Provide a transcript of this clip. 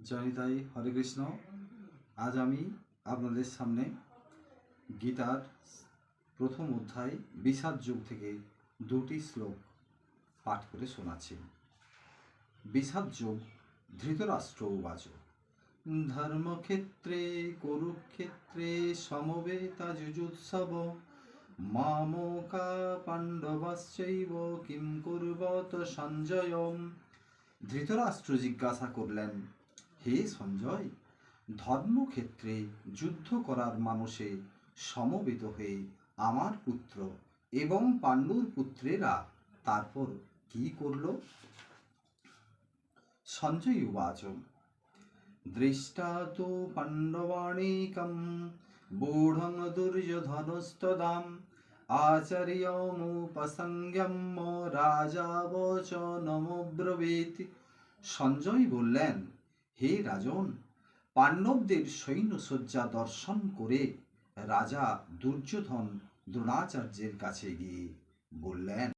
জয়নিতাই হরে কৃষ্ণ। আজ আমি আপনাদের সামনে গীতার প্রথম অধ্যায় বিষাদ যোগ থেকে দুটি শ্লোক পাঠ করে শোনাচ্ছি। বিষাদ যোগ। ধৃতরাষ্ট্র উবাচ ধর্মক্ষেত্রে কুরুক্ষেত্রে সমবেতা যুযুৎসব মামকা পাণ্ডবাশ্চৈব কিম কুর্বত সঞ্জয়। ধৃতরাষ্ট্র জিজ্ঞাসা করলেন, হে সঞ্জয়, ধর্মক্ষেত্রে যুদ্ধ করার মানুষে সমবেত হয়ে আমার পুত্র এবং পাণ্ডুর পুত্রেরা তারপর কি করল? সঞ্জয় উবাচ দৃষ্টা তু পাণ্ডবাণীকম বূঢ়ং দুর্যোধনস্তদাম আচার্যমুপসংজ্ঞম রাজা বচনমব্রবীত। সঞ্জয় বললেন, হে রাজন, পাণ্ডবদের সৈন্যসজ্জা দর্শন করে রাজা দুর্যোধন দ্রোণাচার্যের কাছে গিয়ে বললেন,